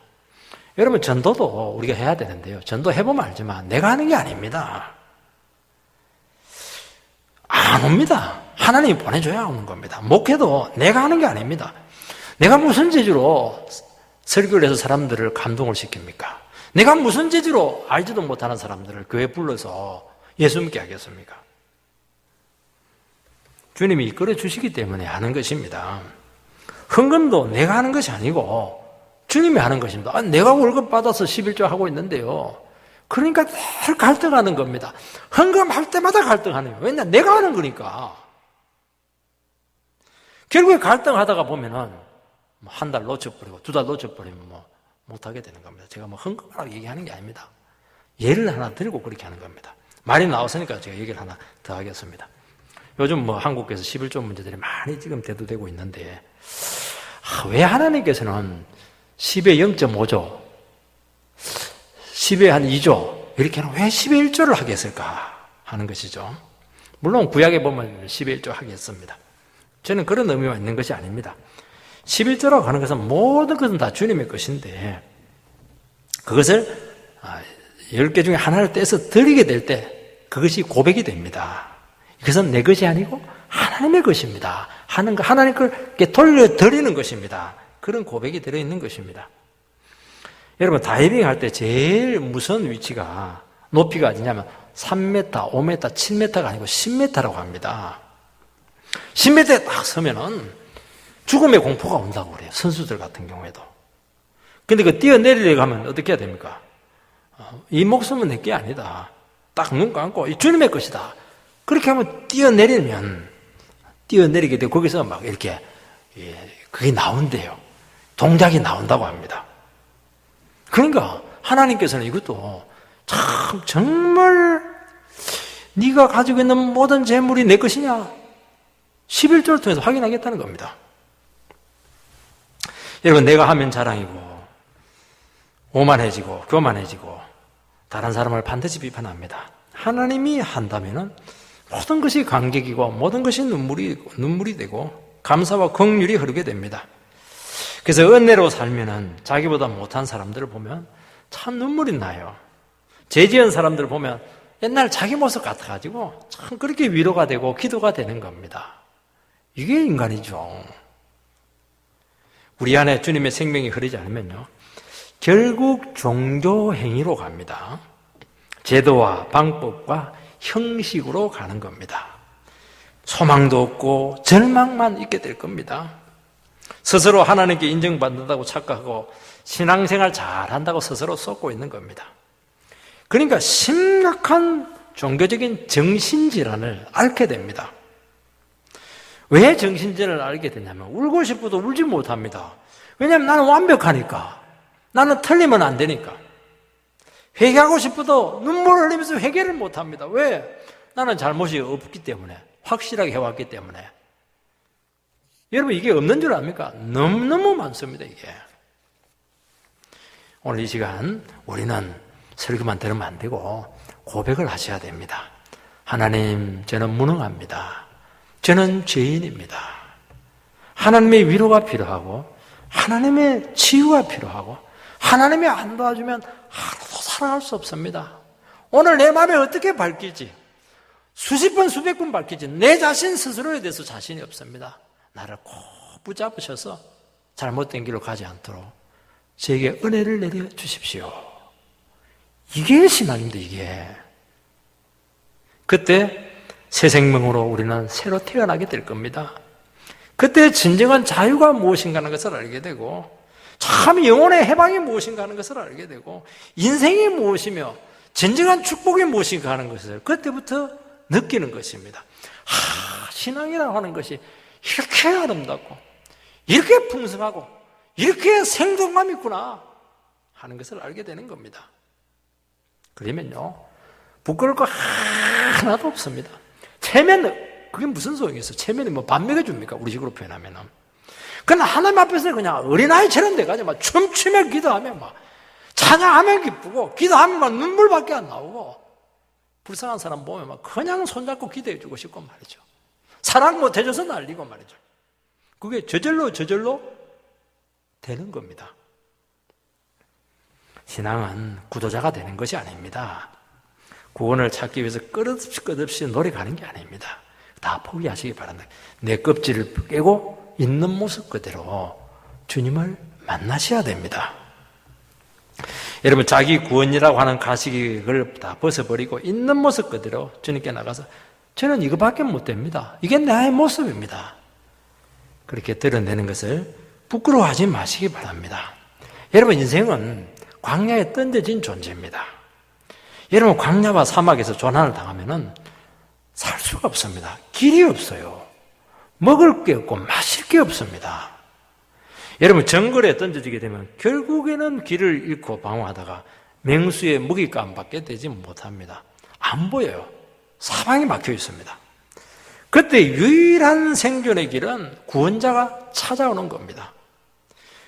여러분, 전도도 우리가 해야 되는데요, 전도 해보면 알지만 내가 하는 게 아닙니다. 안 옵니다. 하나님이 보내줘야 오는 겁니다. 목회도 내가 하는 게 아닙니다. 내가 무슨 재주로 설교를 해서 사람들을 감동을 시킵니까? 내가 무슨 재주로 알지도 못하는 사람들을 교회에 불러서 예수 믿게 하겠습니까? 주님이 이끌어 주시기 때문에 하는 것입니다. 헌금도 내가 하는 것이 아니고 주님이 하는 것입니다. 내가 월급 받아서 11조 하고 있는데요, 그러니까 늘 갈등하는 겁니다. 헌금할 때마다 갈등하네요. 왜냐? 내가 하는 거니까. 결국에 갈등하다가 보면은 한 달 놓쳐버리고 두 달 놓쳐버리면 못하게 되는 겁니다. 제가 헌금하라고 얘기하는 게 아닙니다. 예를 하나 들고 그렇게 하는 겁니다. 말이 나왔으니까 제가 얘기를 하나 더 하겠습니다. 요즘 한국에서 11조 문제들이 많이 지금 대두되고 있는데, 왜 하나님께서는 10에 0.5조, 10에 한 2조, 이렇게 왜 10에 1조를 하게 했을까 하는 것이죠. 물론 구약에 보면 10에 1조 하게 했습니다. 저는 그런 의미가 있는 것이 아닙니다. 11조라고 하는 것은 모든 것은 다 주님의 것인데, 그것을 10개 중에 하나를 떼서 드리게 될 때 그것이 고백이 됩니다. 그것은 내 것이 아니고 하나님의 것입니다 하는 거, 하나님께 돌려드리는 것입니다. 그런 고백이 들어있는 것입니다. 여러분, 다이빙 할 때 제일 무서운 위치가, 높이가 어디냐면 3m, 5m, 7m가 아니고 10m라고 합니다. 10m에 딱 서면은 죽음의 공포가 온다고 그래요. 선수들 같은 경우에도. 근데 그 뛰어내리려고 하면 어떻게 해야 됩니까? 이 목숨은 내 게 아니다. 딱 눈 감고 이 주님의 것이다. 그렇게 하면 뛰어내리게 되고 거기서 막 이렇게 그게 나온대요. 동작이 나온다고 합니다. 그러니까 하나님께서는 이것도 참 정말 네가 가지고 있는 모든 재물이 내 것이냐? 11조를 통해서 확인하겠다는 겁니다. 여러분, 내가 하면 자랑이고 오만해지고 교만해지고 다른 사람을 반드시 비판합니다. 하나님이 한다면은 모든 것이 감격이고 모든 것이 눈물이 되고 감사와 긍휼이 흐르게 됩니다. 그래서 은혜로 살면은 자기보다 못한 사람들을 보면 참 눈물이 나요. 죄 지은 사람들을 보면 옛날 자기 모습 같아가지고 참 그렇게 위로가 되고 기도가 되는 겁니다. 이게 인간이죠. 우리 안에 주님의 생명이 흐르지 않으면요, 결국 종교 행위로 갑니다. 제도와 방법과 형식으로 가는 겁니다. 소망도 없고 절망만 있게 될 겁니다. 스스로 하나님께 인정받는다고 착각하고 신앙생활 잘한다고 스스로 쏟고 있는 겁니다. 그러니까 심각한 종교적인 정신질환을 앓게 됩니다. 왜 정신질환을 앓게 되냐면 울고 싶어도 울지 못합니다. 왜냐하면 나는 완벽하니까, 나는 틀리면 안 되니까. 회개하고 싶어도 눈물을 흘리면서 회개를 못합니다. 왜? 나는 잘못이 없기 때문에. 확실하게 해왔기 때문에. 여러분, 이게 없는 줄 압니까? 너무너무 많습니다, 이게. 오늘 이 시간 우리는 설교만 들으면 안 되고 고백을 하셔야 됩니다. 하나님, 저는 무능합니다. 저는 죄인입니다. 하나님의 위로가 필요하고 하나님의 치유가 필요하고 하나님이 안 도와주면 하루도 살아갈 수 없습니다. 오늘 내 마음에 어떻게 밝힐지 수십 번 수백 번 밝히지 내 자신 스스로에 대해서 자신이 없습니다. 나를 꼭 붙잡으셔서 잘못된 길로 가지 않도록 저에게 은혜를 내려주십시오. 이게 신앙입니다. 이게. 그때 새 생명으로 우리는 새로 태어나게 될 겁니다. 그때 진정한 자유가 무엇인가 하는 것을 알게 되고 참 영혼의 해방이 무엇인가 하는 것을 알게 되고 인생이 무엇이며 진정한 축복이 무엇인가 하는 것을 그때부터 느끼는 것입니다. 신앙이라고 하는 것이 이렇게 아름답고 이렇게 풍성하고 이렇게 생동감 있구나 하는 것을 알게 되는 겁니다. 그러면요 부끄러울 거 하나도 없습니다. 체면, 그게 무슨 소용이 있어요? 체면이 뭐 밥 먹여줍니까? 우리 식으로 표현하면은. 그냥 하나님 앞에서 그냥 어린아이처럼 돼가지고 막 춤추며 기도하면 막 찬양하면 기쁘고 기도하면 막 눈물밖에 안 나오고 불쌍한 사람 보면 막 그냥 손잡고 기도해주고 싶고 말이죠. 사랑 못 해줘서 난리고 말이죠. 그게 저절로 되는 겁니다. 신앙은 구도자가 되는 것이 아닙니다. 구원을 찾기 위해서 끝없이 노력하는 게 아닙니다. 다 포기하시기 바랍니다. 내 껍질을 깨고 있는 모습 그대로 주님을 만나셔야 됩니다. 여러분, 자기 구원이라고 하는 가식을 다 벗어버리고 있는 모습 그대로 주님께 나가서 저는 이거밖에 못 됩니다. 이게 나의 모습입니다. 그렇게 드러내는 것을 부끄러워하지 마시기 바랍니다. 여러분, 인생은 광야에 던져진 존재입니다. 여러분, 광야와 사막에서 조난을 당하면은 살 수가 없습니다. 길이 없어요. 먹을 게 없고 마실 게 없습니다. 여러분, 정글에 던져지게 되면 결국에는 길을 잃고 방황하다가 맹수의 먹잇감밖에 되지 못합니다. 안 보여요. 사방이 막혀 있습니다. 그때 유일한 생존의 길은 구원자가 찾아오는 겁니다.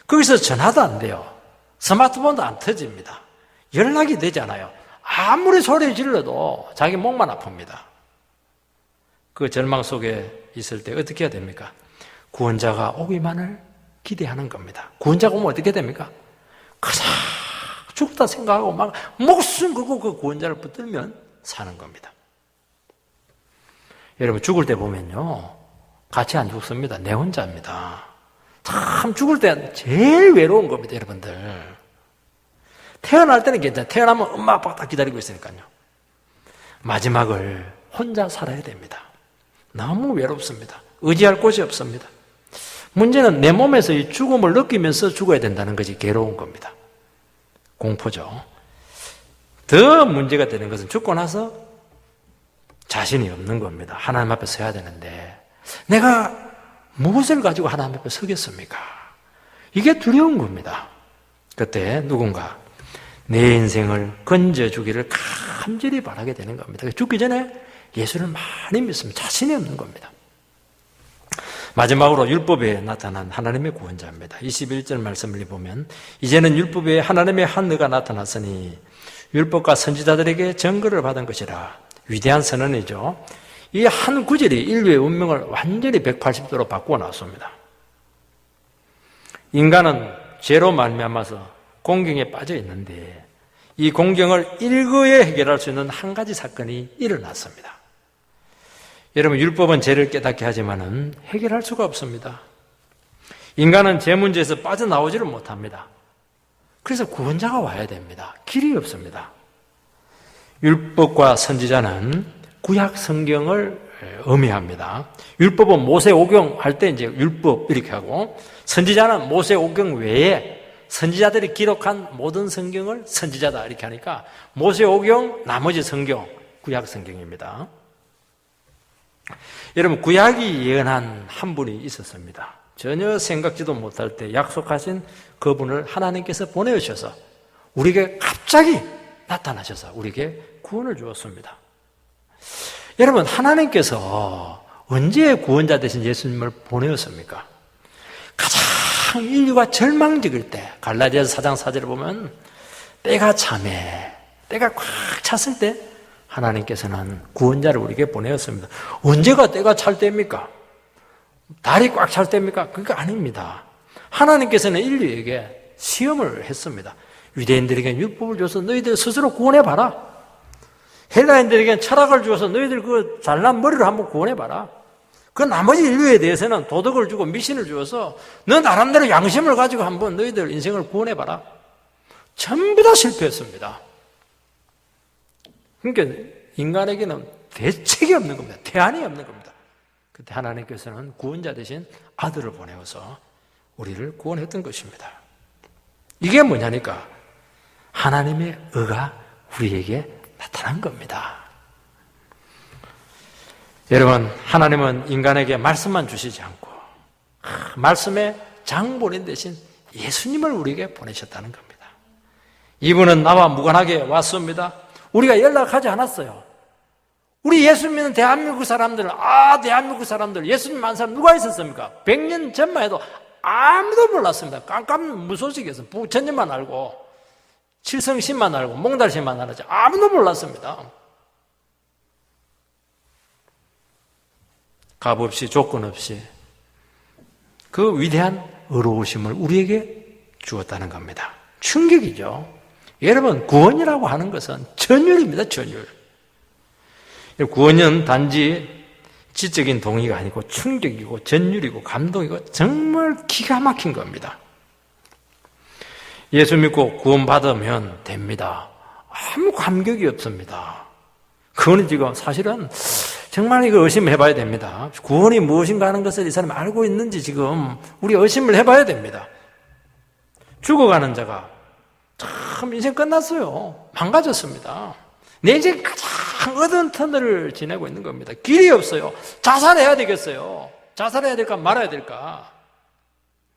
거기서 전화도 안 돼요. 스마트폰도 안 터집니다. 연락이 되지 않아요. 아무리 소리 질러도 자기 목만 아픕니다. 그 절망 속에 있을 때 어떻게 해야 됩니까? 구원자가 오기만을 기대하는 겁니다. 구원자가 오면 어떻게 됩니까? 그냥 죽다 생각하고 막 목숨 걸고 그 구원자를 붙들면 사는 겁니다. 여러분, 죽을 때 보면요 같이 안 죽습니다. 내 혼자입니다. 참 죽을 때 제일 외로운 겁니다. 여러분들, 태어날 때는 괜찮아요. 태어나면 엄마 아빠가 다 기다리고 있으니까요. 마지막을 혼자 살아야 됩니다. 너무 외롭습니다. 의지할 곳이 없습니다. 문제는 내 몸에서 이 죽음을 느끼면서 죽어야 된다는 것이 괴로운 겁니다. 공포죠. 더 문제가 되는 것은 죽고 나서 자신이 없는 겁니다. 하나님 앞에 서야 되는데 내가 무엇을 가지고 하나님 앞에 서겠습니까? 이게 두려운 겁니다. 그때 누군가 내 인생을 건져주기를 간절히 바라게 되는 겁니다. 죽기 전에 예수를 많이 믿습니다. 자신이 없는 겁니다. 마지막으로 율법에 나타난 하나님의 구원자입니다. 21절 말씀을 보면 이제는 율법에 하나님의 한 의가 나타났으니 율법과 선지자들에게 증거를 받은 것이라. 위대한 선언이죠. 이 한 구절이 인류의 운명을 완전히 180도로 바꾸어 놨습니다. 인간은 죄로 말미암아서 공경에 빠져 있는데 이 공경을 일거에 해결할 수 있는 한 가지 사건이 일어났습니다. 여러분, 율법은 죄를 깨닫게 하지만은 해결할 수가 없습니다. 인간은 죄 문제에서 빠져나오지를 못합니다. 그래서 구원자가 와야 됩니다. 길이 없습니다. 율법과 선지자는 구약 성경을 의미합니다. 율법은 모세오경 할 때 이제 율법 이렇게 하고, 선지자는 모세오경 외에 선지자들이 기록한 모든 성경을 선지자다 이렇게 하니까 모세오경 나머지 성경 구약 성경입니다. 여러분, 구약이 예언한 한 분이 있었습니다. 전혀 생각지도 못할 때 약속하신 그분을 하나님께서 보내주셔서 우리에게 갑자기 나타나셔서 우리에게 구원을 주었습니다. 여러분, 하나님께서 언제 구원자 되신 예수님을 보내었습니까? 가장 인류가 절망적일 때, 갈라디아서 4장 4절에 보면 때가 참해, 때가 꽉 찼을 때 하나님께서는 구원자를 우리에게 보내었습니다. 언제가 때가 찰 때입니까? 달이 꽉 찰 때입니까? 그게 아닙니다. 하나님께서는 인류에게 시험을 했습니다. 유대인들에게 율법을 줘서 너희들 스스로 구원해봐라. 헬라인들에게 철학을 주어서 너희들 그 잘난 머리를 한번 구원해봐라. 그 나머지 인류에 대해서는 도덕을 주고 미신을 주어서 너 나름대로 양심을 가지고 한번 너희들 인생을 구원해봐라. 전부 다 실패했습니다. 그러니까 인간에게는 대책이 없는 겁니다. 대안이 없는 겁니다. 그때 하나님께서는 구원자 대신 아들을 보내어서 우리를 구원했던 것입니다. 이게 뭐냐니까 하나님의 의가 우리에게 나타난 겁니다. 여러분, 하나님은 인간에게 말씀만 주시지 않고 말씀의 장본인 대신 예수님을 우리에게 보내셨다는 겁니다. 이분은 나와 무관하게 왔습니다. 우리가 연락하지 않았어요. 우리 예수 믿는 대한민국 사람들, 대한민국 사람들, 예수님 만 사람 누가 있었습니까? 100년 전만 해도 아무도 몰랐습니다. 깜깜 무소식이었어. 부처님만 알고, 칠성신만 알고, 몽달신만 알았지. 아무도 몰랐습니다. 값 없이, 조건 없이 그 위대한 의로우심을 우리에게 주었다는 겁니다. 충격이죠. 여러분, 구원이라고 하는 것은 전율입니다. 전율. 구원은 단지 지적인 동의가 아니고 충격이고 전율이고 감동이고 정말 기가 막힌 겁니다. 예수 믿고 구원받으면 됩니다. 아무 감격이 없습니다. 그거는 지금 사실은 정말 이거 의심해봐야 됩니다. 구원이 무엇인가 하는 것을 이 사람이 알고 있는지 지금 우리 의심을 해봐야 됩니다. 죽어가는 자가 참 인생 끝났어요. 망가졌습니다. 내 인생 가장 어두운 터널을 지내고 있는 겁니다. 길이 없어요. 자살해야 되겠어요. 자살해야 될까 말아야 될까.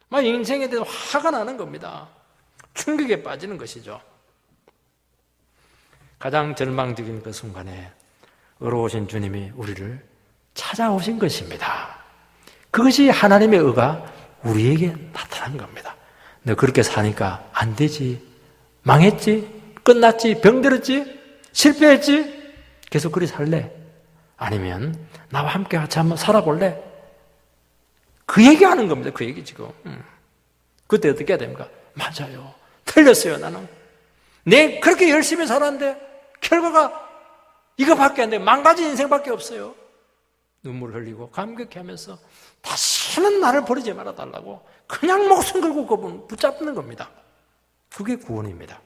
막 인생에 대해서 화가 나는 겁니다. 충격에 빠지는 것이죠. 가장 절망적인 그 순간에 의로우신 주님이 우리를 찾아오신 것입니다. 그것이 하나님의 의가 우리에게 나타난 겁니다. 너 그렇게 사니까 안 되지. 망했지? 끝났지? 병들었지? 실패했지? 계속 그리 살래? 아니면 나와 함께 같이 한번 살아볼래? 그 얘기하는 겁니다. 그 얘기 지금. 그때 어떻게 해야 됩니까? 맞아요. 틀렸어요. 나는. 내 그렇게 열심히 살았는데 결과가 이거밖에 안 돼. 망가진 인생밖에 없어요. 눈물 흘리고 감격해하면서 다시는 나를 버리지 말아달라고 그냥 목숨 걸고 그분 붙잡는 겁니다. 그게 구원입니다.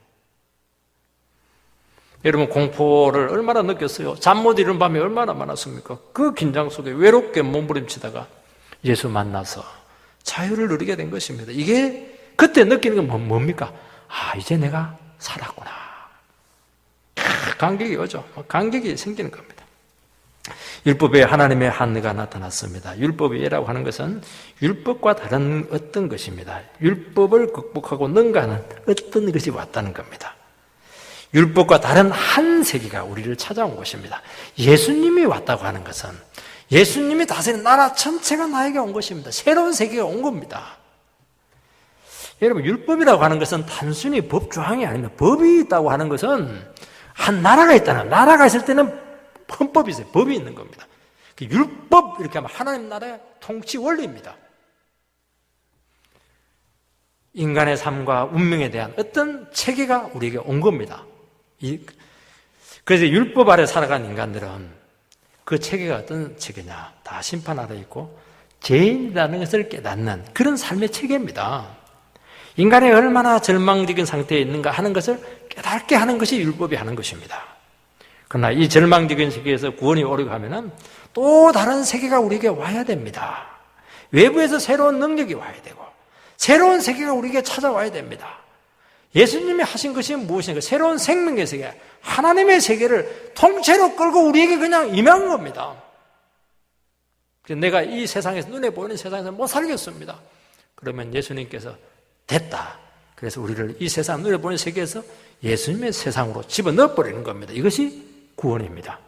여러분, 공포를 얼마나 느꼈어요? 잠 못 이룬 밤이 얼마나 많았습니까? 그 긴장 속에 외롭게 몸부림치다가 예수 만나서 자유를 누리게 된 것입니다. 이게 그때 느끼는 건 뭡니까? 이제 내가 살았구나. 감격이 오죠. 감격이 생기는 겁니다. 율법에 하나님의 한의가 나타났습니다. 율법이라고 하는 것은 율법과 다른 어떤 것입니다. 율법을 극복하고 능가하는 어떤 것이 왔다는 겁니다. 율법과 다른 한 세계가 우리를 찾아온 것입니다. 예수님이 왔다고 하는 것은 예수님이 다스리는 나라 전체가 나에게 온 것입니다. 새로운 세계가 온 겁니다. 여러분, 율법이라고 하는 것은 단순히 법 조항이 아닙니다. 법이 있다고 하는 것은 한 나라가 있다는, 나라가 있을 때는 헌법이 있어요. 법이 있는 겁니다. 율법, 이렇게 하면 하나님 나라의 통치 원리입니다. 인간의 삶과 운명에 대한 어떤 체계가 우리에게 온 겁니다. 그래서 율법 아래 살아간 인간들은 그 체계가 어떤 체계냐, 다 심판 아래 있고 죄인이라는 것을 깨닫는 그런 삶의 체계입니다. 인간이 얼마나 절망적인 상태에 있는가 하는 것을 깨닫게 하는 것이 율법이 하는 것입니다. 그러나 이 절망적인 세계에서 구원이 오려고 하면은 또 다른 세계가 우리에게 와야 됩니다. 외부에서 새로운 능력이 와야 되고 새로운 세계가 우리에게 찾아와야 됩니다. 예수님이 하신 것이 무엇인가? 새로운 생명의 세계, 하나님의 세계를 통째로 끌고 우리에게 그냥 임한 겁니다. 내가 이 세상에서, 눈에 보이는 세상에서 못 살겠습니다. 그러면 예수님께서 됐다. 그래서 우리를 이 세상, 눈에 보이는 세계에서 예수님의 세상으로 집어넣어버리는 겁니다. 이것이 구원입니다.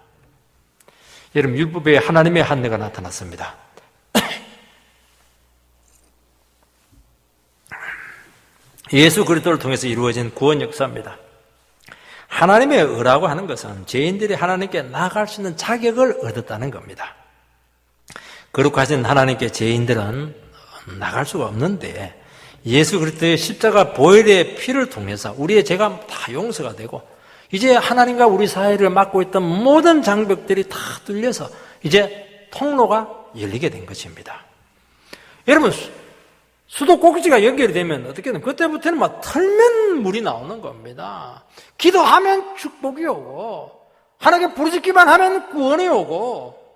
여러분, 율법에 하나님의 한계가 나타났습니다. 예수 그리스도를 통해서 이루어진 구원 역사입니다. 하나님의 의라고 하는 것은 죄인들이 하나님께 나아갈 수 있는 자격을 얻었다는 겁니다. 거룩하신 하나님께 죄인들은 나갈 수가 없는데 예수 그리스도의 십자가 보혈의 피를 통해서 우리의 죄가 다 용서가 되고 이제 하나님과 우리 사이를 막고 있던 모든 장벽들이 다 뚫려서 이제 통로가 열리게 된 것입니다. 여러분, 수도꼭지가 연결이 되면 어떻게 되면 그때부터는 막 털면 물이 나오는 겁니다. 기도하면 축복이 오고 하나님께 부르짖기만 하면 구원이 오고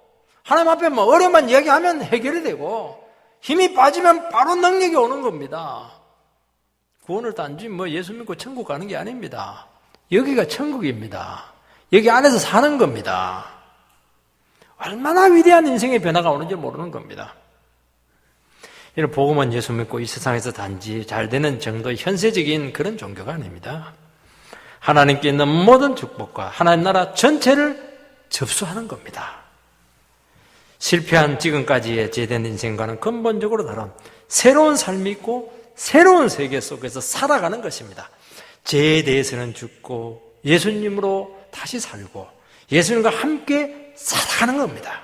하나님 앞에 뭐 어려움만 이야기하면 해결이 되고 힘이 빠지면 바로 능력이 오는 겁니다. 구원을 단지 뭐 예수 믿고 천국 가는 게 아닙니다. 여기가 천국입니다. 여기 안에서 사는 겁니다. 얼마나 위대한 인생의 변화가 오는지 모르는 겁니다. 이런 복음은 예수 믿고 이 세상에서 단지 잘 되는 정도의 현세적인 그런 종교가 아닙니다. 하나님께 있는 모든 축복과 하나님 나라 전체를 접수하는 겁니다. 실패한 지금까지의 죄된 인생과는 근본적으로 다른 새로운 삶이 있고 새로운 세계 속에서 살아가는 것입니다. 죄에 대해서는 죽고 예수님으로 다시 살고 예수님과 함께 살아가는 겁니다.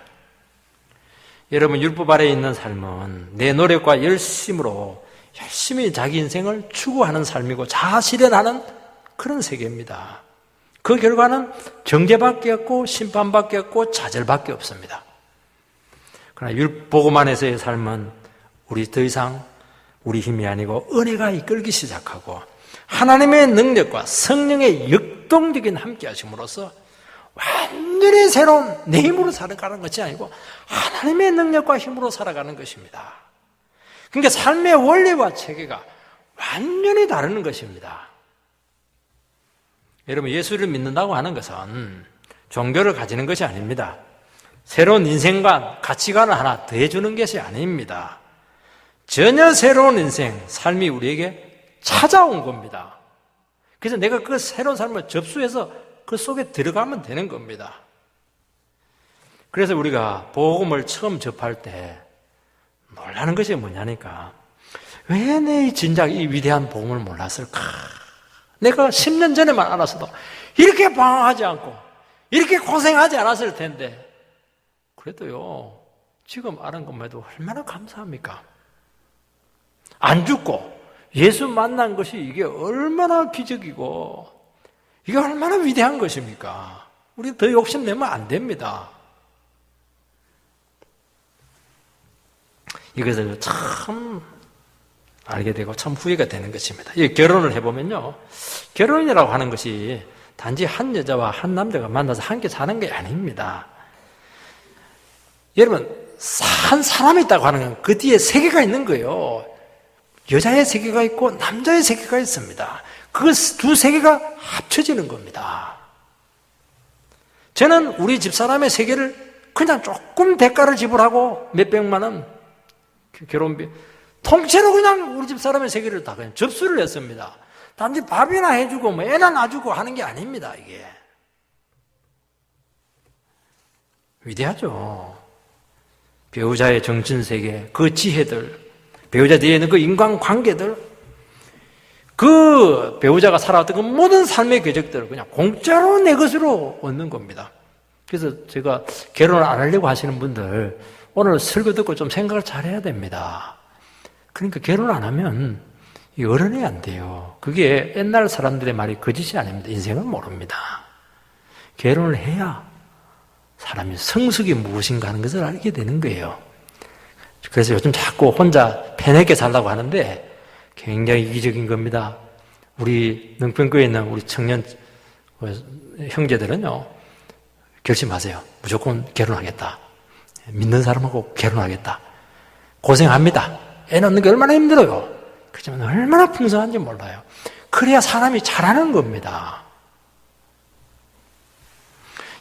여러분, 율법 아래에 있는 삶은 내 노력과 열심으로 열심히 자기 인생을 추구하는 삶이고 자아 실현하는 그런 세계입니다. 그 결과는 정죄밖에 없고 심판밖에 없고 좌절밖에 없습니다. 그러나 율법음 안에서의 삶은 우리 더 이상 우리 힘이 아니고 은혜가 이끌기 시작하고 하나님의 능력과 성령의 역동적인 함께 하심으로써 완전히 새로운 내 힘으로 살아가는 것이 아니고 하나님의 능력과 힘으로 살아가는 것입니다. 그러니까 삶의 원리와 체계가 완전히 다른 것입니다. 여러분, 예수를 믿는다고 하는 것은 종교를 가지는 것이 아닙니다. 새로운 인생관, 가치관을 하나 더해주는 것이 아닙니다. 전혀 새로운 인생, 삶이 우리에게 찾아온 겁니다. 그래서 내가 그 새로운 삶을 접수해서 그 속에 들어가면 되는 겁니다. 그래서 우리가 복음을 처음 접할 때 놀라는 것이 뭐냐니까 왜 내 진작 이 위대한 복음을 몰랐을까? 내가 10년 전에만 알았어도 이렇게 방황하지 않고 이렇게 고생하지 않았을 텐데 그래도요, 지금 아는 것만 해도 얼마나 감사합니까? 안 죽고 예수 만난 것이 이게 얼마나 기적이고 이게 얼마나 위대한 것입니까? 우리 더 욕심내면 안 됩니다. 이것을 참 알게 되고 참 후회가 되는 것입니다. 이 결혼을 해보면요, 결혼이라고 하는 것이 단지 한 여자와 한 남자가 만나서 함께 사는 게 아닙니다. 여러분, 한 사람이 있다고 하는 건 그 뒤에 세계가 있는 거예요. 여자의 세계가 있고 남자의 세계가 있습니다. 그 두 세계가 합쳐지는 겁니다. 저는 우리 집사람의 세계를 그냥 조금 대가를 지불하고 몇백만 원 결혼비 통째로 그냥 우리 집사람의 세계를 다 그냥 접수를 했습니다. 단지 밥이나 해주고 뭐 애나 놔주고 하는 게 아닙니다. 이게 위대하죠. 배우자의 정신세계, 그 지혜들, 배우자 뒤에 있는 그 인간관계들, 그 배우자가 살아왔던 그 모든 삶의 궤적들을 그냥 공짜로 내 것으로 얻는 겁니다. 그래서 제가 결혼을 안 하려고 하시는 분들 오늘 설교 듣고 좀 생각을 잘 해야 됩니다. 그러니까 결혼 안 하면 어른이 안 돼요. 그게 옛날 사람들의 말이 거짓이 아닙니다. 인생을 모릅니다. 결혼을 해야 사람이 성숙이 무엇인가 하는 것을 알게 되는 거예요. 그래서 요즘 자꾸 혼자 패내게 살라고 하는데 굉장히 이기적인 겁니다. 우리 능평교에 있는 우리 청년 형제들은요, 결심하세요. 무조건 결혼하겠다. 믿는 사람하고 결혼하겠다. 고생합니다. 애 낳는 게 얼마나 힘들어요. 그렇지만 얼마나 풍성한지 몰라요. 그래야 사람이 잘하는 겁니다.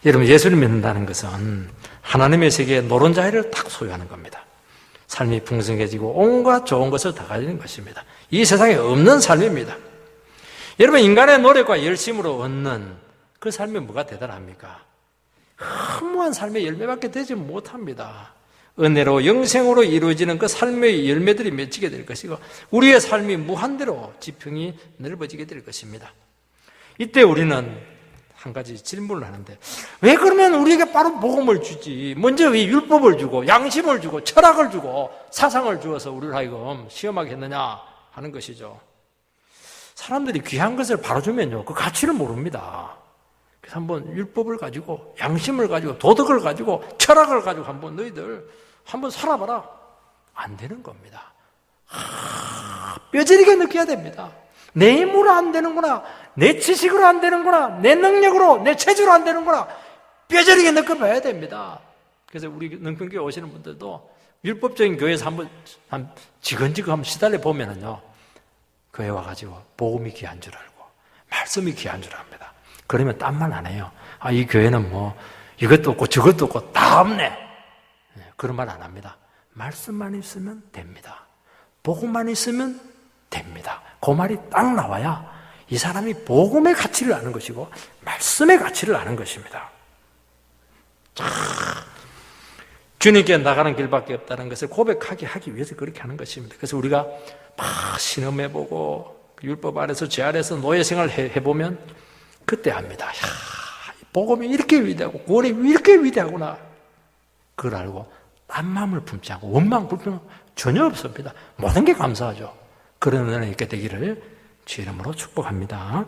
여러분, 예수를 믿는다는 것은 하나님의 세계에 노른자리를 딱 소유하는 겁니다. 삶이 풍성해지고 온갖 좋은 것을 다 가지는 것입니다. 이 세상에 없는 삶입니다. 여러분, 인간의 노력과 열심으로 얻는 그 삶이 뭐가 대단합니까? 허무한 삶의 열매밖에 되지 못합니다. 은혜로 영생으로 이루어지는 그 삶의 열매들이 맺히게 될 것이고 우리의 삶이 무한대로 지평이 넓어지게 될 것입니다. 이때 우리는 한 가지 질문을 하는데 왜 그러면 우리에게 바로 복음을 주지? 먼저 왜 율법을 주고 양심을 주고 철학을 주고 사상을 주어서 우리를 하여금 시험하게 했느냐 하는 것이죠. 사람들이 귀한 것을 바로 주면요 그 가치를 모릅니다. 그래서 한번 율법을 가지고 양심을 가지고 도덕을 가지고 철학을 가지고 한번 너희들 한번 살아봐라. 안 되는 겁니다. 뼈저리게 느껴야 됩니다. 내 힘으로 안 되는구나. 내 지식으로 안 되는구나. 내 능력으로, 내 체주로 안 되는구나. 뼈저리게 느껴봐야 됩니다. 그래서 우리 능평교회 오시는 분들도 율법적인 교회에서 한번 지근지근 한번 시달려 보면은요, 교회 와가지고 복음이 귀한 줄 알고, 말씀이 귀한 줄 압니다. 그러면 딴 말 안 해요. 아, 이 교회는 뭐, 이것도 없고 저것도 없고 다 없네. 그런 말 안 합니다. 말씀만 있으면 됩니다. 복음만 있으면 됩니다. 그 말이 딱 나와야 이 사람이 복음의 가치를 아는 것이고 말씀의 가치를 아는 것입니다. 주님께 나가는 길밖에 없다는 것을 고백하게 하기 위해서 그렇게 하는 것입니다. 그래서 우리가 막 신음해보고 율법 안에서 죄 아래서 노예생활을 해보면 그때 압니다. 복음이 이렇게 위대하고 구원이 이렇게 위대하구나. 그걸 알고 딴 마음을 품지 않고 원망 불평 전혀 없습니다. 모든 게 감사하죠. 그런 은혜가 있게 되기를 주의 이름으로 축복합니다.